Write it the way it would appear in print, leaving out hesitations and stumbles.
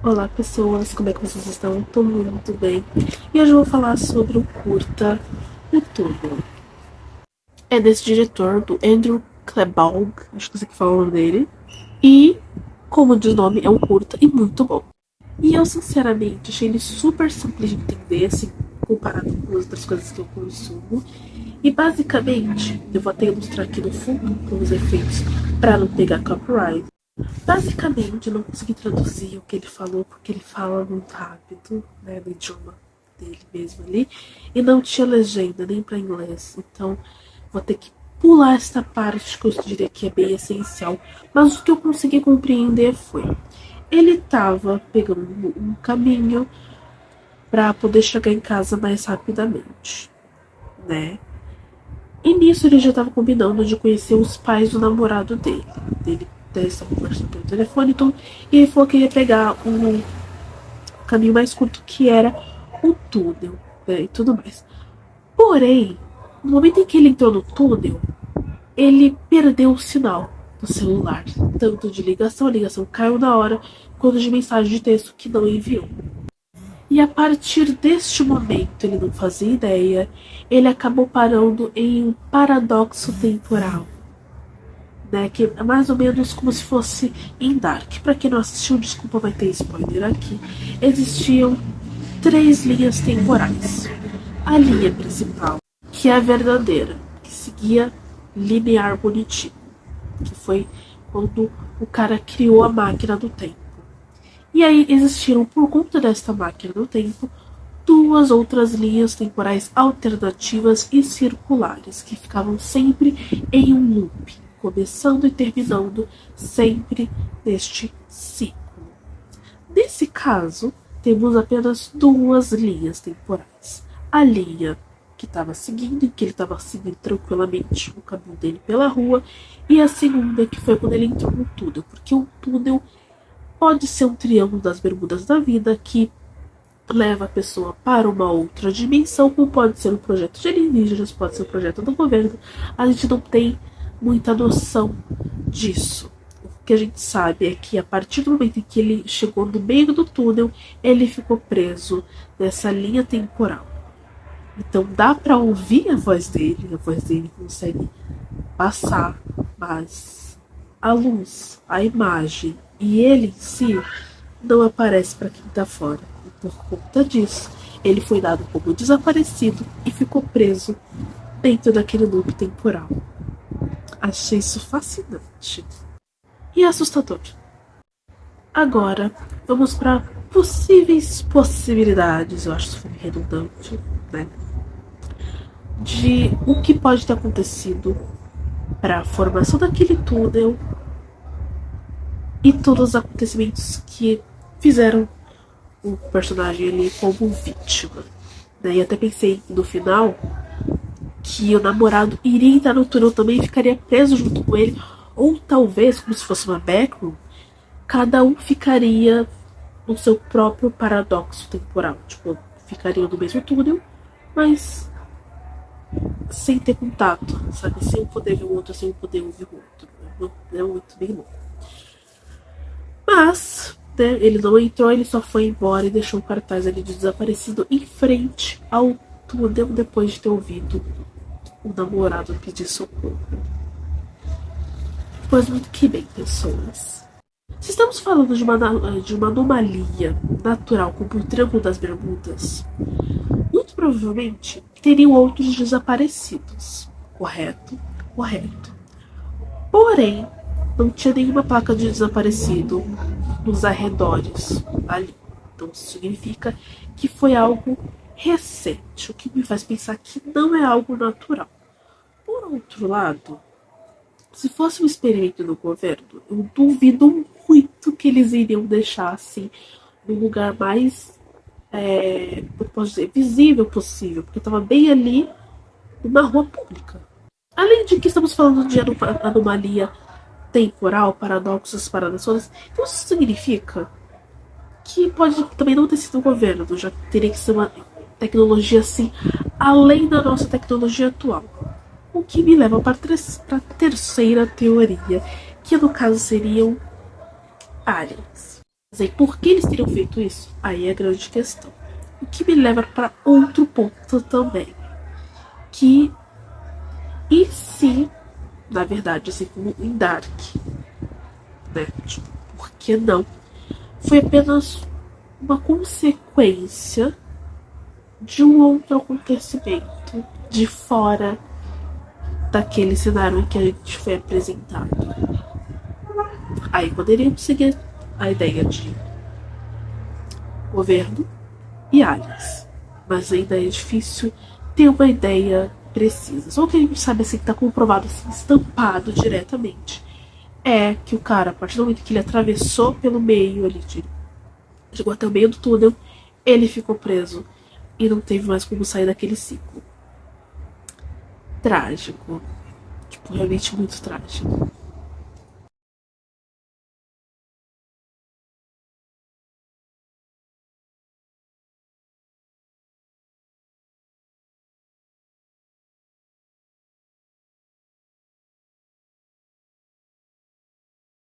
Olá pessoas, como é que vocês estão? Tô muito bem. E hoje eu vou falar sobre o curta O Túnel. É desse diretor, do Andrew Klebaug, acho que você que fala o nome dele. E, como diz o nome, é um curta e muito bom. E eu, sinceramente, achei ele super simples de entender, assim, comparado com as outras coisas que eu consumo. E, basicamente, eu vou até ilustrar aqui no fundo com os efeitos para não pegar copyright. Basicamente, eu não consegui traduzir o que ele falou, porque ele fala muito rápido, né, no idioma dele mesmo ali, e não tinha legenda nem para inglês, então vou ter que pular esta parte que eu diria que é bem essencial. Mas o que eu consegui compreender foi: ele estava pegando um caminho para poder chegar em casa mais rapidamente, né? E nisso ele já estava combinando de conhecer os pais do namorado dele. Eles estavam conversando pelo telefone e tudo. E ele falou que ia pegar um caminho mais curto, que era o túnel, né, e tudo mais. Porém, no momento em que ele entrou no túnel, ele perdeu o sinal do celular. Tanto de ligação, a ligação caiu na hora, quanto de mensagem de texto que não enviou. E a partir deste momento, ele não fazia ideia, ele acabou parando em um paradoxo temporal, né? Que é mais ou menos como se fosse em Dark. Para quem não assistiu, desculpa, vai ter spoiler aqui. Existiam três linhas temporais. A linha principal, que é a verdadeira, que seguia linear bonitinho, que foi quando o cara criou a máquina do tempo. E aí existiram, por conta desta máquina do tempo, duas outras linhas temporais alternativas e circulares, que ficavam sempre em um loop, começando e terminando sempre neste ciclo. Nesse caso, temos apenas duas linhas temporais. A linha que estava seguindo, em que ele estava seguindo tranquilamente o caminho dele pela rua, e a segunda, que foi quando ele entrou no túnel, porque um túnel pode ser um triângulo das bermudas da vida que leva a pessoa para uma outra dimensão, como pode ser um projeto de alienígenas, pode ser um projeto do governo. A gente não tem muita noção disso. O que a gente sabe é que a partir do momento em que ele chegou no meio do túnel, ele ficou preso nessa linha temporal. Então dá para ouvir a voz dele consegue passar, mas a luz, a imagem e ele em si não aparece para quem tá fora. E por conta disso, ele foi dado como desaparecido e ficou preso dentro daquele loop temporal. Achei isso fascinante e assustador. Agora, vamos para possíveis possibilidades, eu acho isso redundante, né? De o que pode ter acontecido para a formação daquele túnel e todos os acontecimentos que fizeram o personagem ali como vítima. Né? E até pensei no final que o namorado iria entrar no túnel também e ficaria preso junto com ele. Ou talvez, como se fosse uma backroom, cada um ficaria no seu próprio paradoxo temporal. Tipo, ficariam no mesmo túnel, mas sem ter contato, sabe? Sem um poder ver o outro, sem um poder ouvir o outro. É muito bem louco. Mas, né, ele não entrou, ele só foi embora e deixou o cartaz ali de desaparecido em frente ao túnel depois de ter ouvido o namorado pedir socorro. Pois muito que bem, pessoas. Se estamos falando de uma anomalia natural como o Triângulo das Bermudas, muito provavelmente teriam outros desaparecidos. Correto? Correto. Porém, não tinha nenhuma placa de desaparecido nos arredores ali. Então isso significa que foi algo recente, o que me faz pensar que não é algo natural. Por outro lado, se fosse um experimento do governo, eu duvido muito que eles iriam deixar assim no lugar mais, eu posso dizer, visível possível, porque estava bem ali numa rua pública. Além de que estamos falando de anomalia temporal, paradoxos, paradas todas. Então isso significa que pode também não ter sido o governo, já teria que ser uma tecnologia assim, além da nossa tecnologia atual. O que me leva para a terceira teoria, que no caso seriam aliens. E por que eles teriam feito isso? Aí é a grande questão. O que me leva para outro ponto também. Que, e se, na verdade, assim como em Dark, né? Tipo, por que não? Foi apenas uma consequência de um outro acontecimento de fora daquele cenário em que a gente foi apresentado. Aí poderíamos seguir a ideia de governo e aliens, mas ainda é difícil ter uma ideia precisa. Só o que a gente sabe assim que está comprovado, assim, estampado diretamente, é que o cara, a partir do momento que ele atravessou pelo meio ali, chegou até o meio do túnel, ele ficou preso e não teve mais como sair daquele ciclo. Trágico. Tipo, realmente muito trágico.